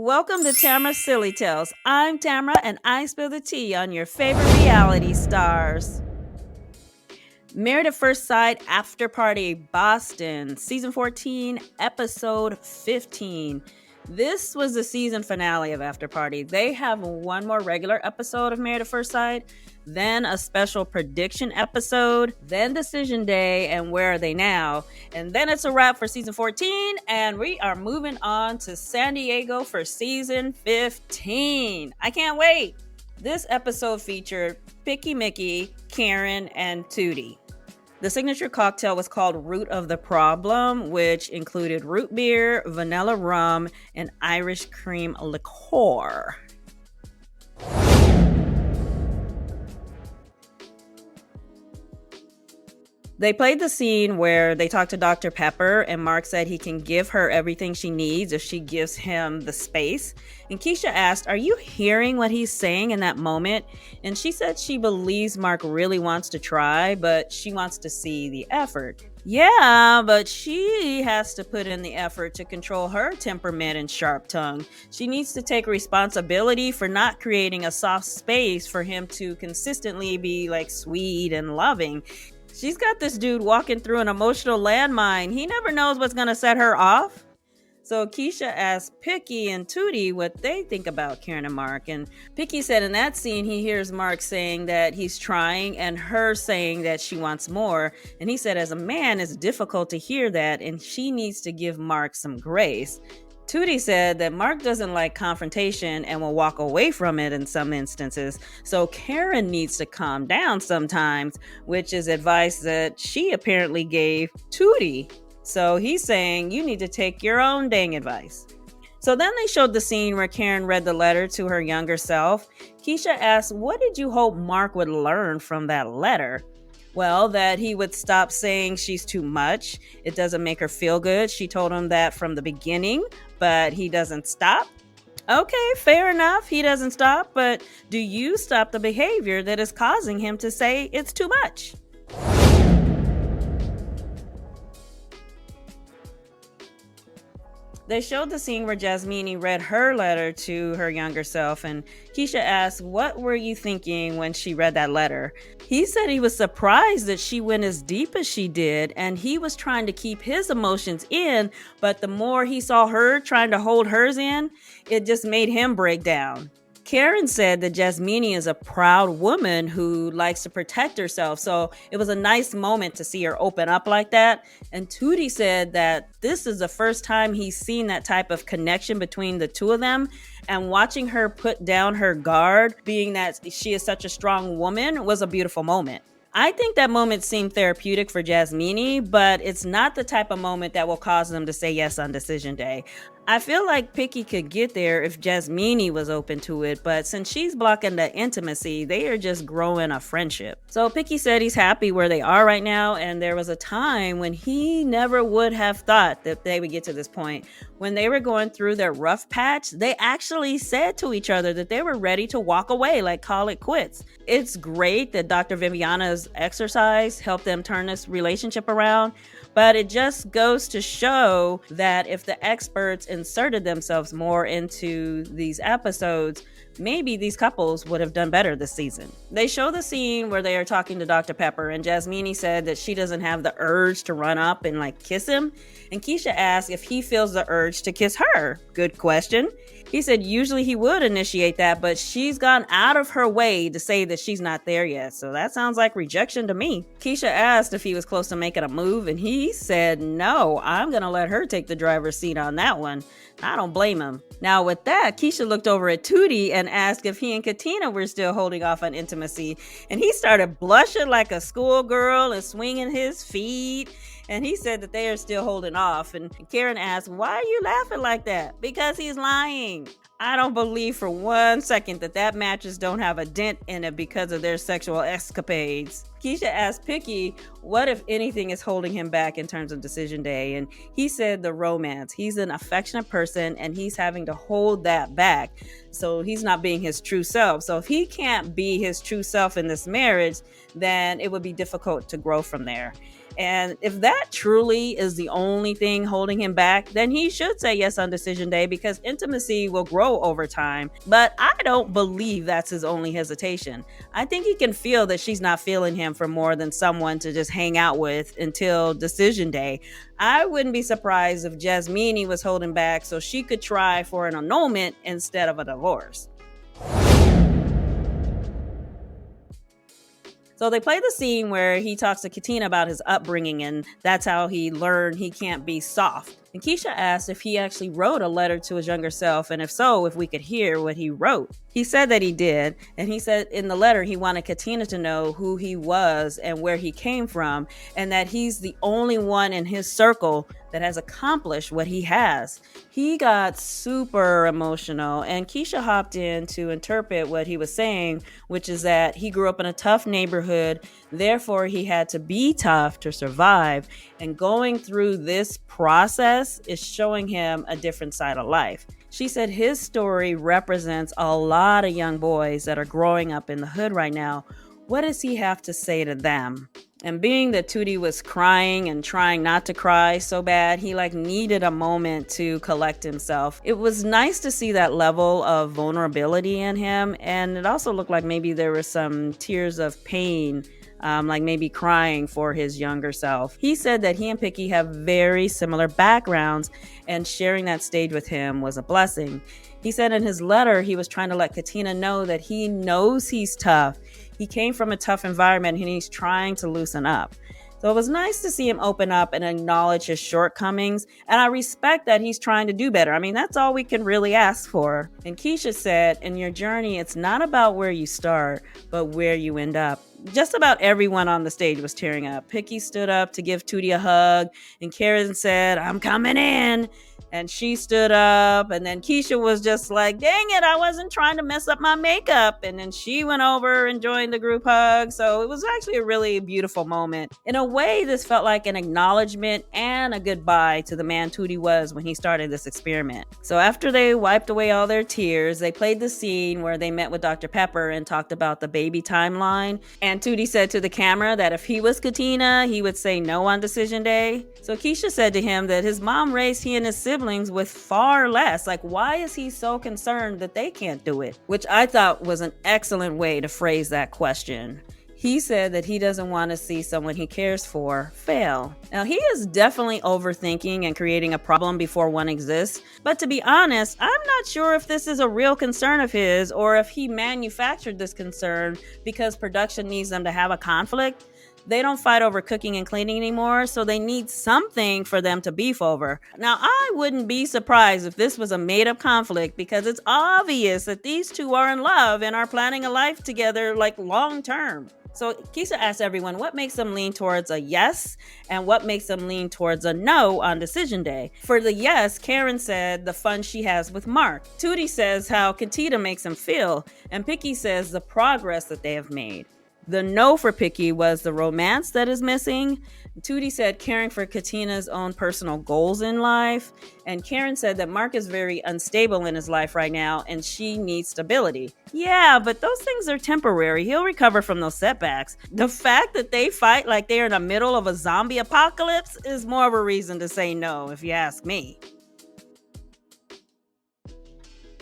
Welcome to Tamara's Silly Tales. I'm Tamara and I spill the tea on your favorite reality stars. Married at First Sight After Party Boston, Season 14, Episode 15. This was the season finale of After Party. They have one more regular episode of Married at First Sight, then a special prediction episode, then Decision Day and Where Are They Now? And then it's a wrap for Season 14, and we are moving on to San Diego for Season 15. I can't wait! This episode featured Picky Mickey, Karen, and Tootie. The signature cocktail was called Root of the Problem, which included root beer, vanilla rum, and Irish cream liqueur. They played the scene where they talked to Dr. Pepper, and Mark said he can give her everything she needs if she gives him the space. And Keisha asked, "Are you hearing what he's saying in that moment?" And she said she believes Mark really wants to try, but she wants to see the effort. Yeah, but she has to put in the effort to control her temperament and sharp tongue. She needs to take responsibility for not creating a soft space for him to consistently be like sweet and loving. She's got this dude walking through an emotional landmine. He never knows what's going to set her off. So Keisha asked Picky and Tootie what they think about Karen and Mark. And Picky said in that scene, he hears Mark saying that he's trying and her saying that she wants more. And he said, as a man, it's difficult to hear that, and she needs to give Mark some grace. Tootie said that Mark doesn't like confrontation and will walk away from it in some instances, so Karen needs to calm down sometimes, which is advice that she apparently gave Tootie. So he's saying, you need to take your own dang advice. So then they showed the scene where Karen read the letter to her younger self. Keisha asked, what did you hope Mark would learn from that letter? Well, that he would stop saying she's too much. It doesn't make her feel good. She told him that from the beginning, but he doesn't stop. Okay, fair enough. He doesn't stop, but do you stop the behavior that is causing him to say it's too much? They showed the scene where Jasmine read her letter to her younger self, and Keisha asked, what were you thinking when she read that letter? He said he was surprised that she went as deep as she did, and he was trying to keep his emotions in, but the more he saw her trying to hold hers in, it just made him break down. Karen said that Jasmine is a proud woman who likes to protect herself, so it was a nice moment to see her open up like that. And Tootie said that this is the first time he's seen that type of connection between the two of them, and watching her put down her guard, being that she is such a strong woman, was a beautiful moment. I think that moment seemed therapeutic for Jasmine, but it's not the type of moment that will cause them to say yes on Decision Day. I feel like Picky could get there if Jasmine was open to it, but since she's blocking the intimacy, they are just growing a friendship. So Picky said he's happy where they are right now, and there was a time when he never would have thought that they would get to this point. When they were going through their rough patch, they actually said to each other that they were ready to walk away, like call it quits. It's great that Dr. Viviana's exercise helped them turn this relationship around, but it just goes to show that if the experts inserted themselves more into these episodes, maybe these couples would have done better this season. They show the scene where they are talking to Dr. Pepper, and Jasmine said that she doesn't have the urge to run up and like kiss him. And Keisha asked if he feels the urge to kiss her. Good question. He said usually he would initiate that, but she's gone out of her way to say that she's not there yet. So that sounds like rejection to me. Keisha asked if he was close to making a move, and he said, no, I'm going to let her take the driver's seat on that one. I don't blame him. Now with that, Keisha looked over at Tootie and asked if he and Katina were still holding off on intimacy. And he started blushing like a schoolgirl and swinging his feet. And he said that they are still holding off. And Karen asked, why are you laughing like that? Because he's lying. I don't believe for 1 second that mattress don't have a dent in it because of their sexual escapades. Keisha asked Picky what, if anything, is holding him back in terms of Decision Day. And he said the romance. He's an affectionate person and he's having to hold that back. So he's not being his true self. So if he can't be his true self in this marriage, then it would be difficult to grow from there. And if that truly is the only thing holding him back, then he should say yes on decision day, because intimacy will grow over time. But I don't believe that's his only hesitation. I think he can feel that she's not feeling him for more than someone to just hang out with until decision day. I wouldn't be surprised if Jasmine was holding back so she could try for an annulment instead of a divorce. So they play the scene where he talks to Katina about his upbringing, and that's how he learned he can't be soft. And Keisha asked if he actually wrote a letter to his younger self, and if so, if we could hear what he wrote. He said that he did, and he said in the letter he wanted Katina to know who he was and where he came from, and that he's the only one in his circle that has accomplished what he has. He got super emotional, and Keisha hopped in to interpret what he was saying, which is that he grew up in a tough neighborhood, therefore he had to be tough to survive, and going through this process is showing him a different side of life. She said his story represents a lot of young boys that are growing up in the hood right now. What does he have to say to them? And being that Tootie was crying and trying not to cry so bad, he needed a moment to collect himself. It was nice to see that level of vulnerability in him, and it also looked like maybe there were some tears of pain, maybe crying for his younger self. He said that he and Picky have very similar backgrounds, and sharing that stage with him was a blessing. He said in his letter he was trying to let Katina know that he knows he's tough. He came from a tough environment and he's trying to loosen up. So it was nice to see him open up and acknowledge his shortcomings. And I respect that he's trying to do better. I mean, that's all we can really ask for. And Keisha said, in your journey, it's not about where you start, but where you end up. Just about everyone on the stage was tearing up. Picky stood up to give Tootie a hug, and Karen said, "I'm coming in." And she stood up, and then Keisha was just like, dang it, I wasn't trying to mess up my makeup. And then she went over and joined the group hug. So it was actually a really beautiful moment. In a way, this felt like an acknowledgement and a goodbye to the man Tootie was when he started this experiment. So after they wiped away all their tears, they played the scene where they met with Dr. Pepper and talked about the baby timeline. And Tootie said to the camera that if he was Katina, he would say no on decision day. So Keisha said to him that his mom raised he and his siblings with far less. Why is he so concerned that they can't do it? Which I thought was an excellent way to phrase that question. He said that he doesn't want to see someone he cares for fail. Now, he is definitely overthinking and creating a problem before one exists. But to be honest, I'm not sure if this is a real concern of his or if he manufactured this concern because production needs them to have a conflict. They don't fight over cooking and cleaning anymore, so they need something for them to beef over. Now, I wouldn't be surprised if this was a made-up conflict because it's obvious that these two are in love and are planning a life together long-term. So Keisha asked everyone what makes them lean towards a yes and what makes them lean towards a no on decision day. For the yes, Karen said the fun she has with Mark. Tootie says how Katina makes him feel, and Picky says the progress that they have made. The no for Picky was the romance that is missing. Tootie said caring for Katina's own personal goals in life. And Karen said that Mark is very unstable in his life right now and she needs stability. Yeah, but those things are temporary. He'll recover from those setbacks. The fact that they fight like they're in the middle of a zombie apocalypse is more of a reason to say no, if you ask me.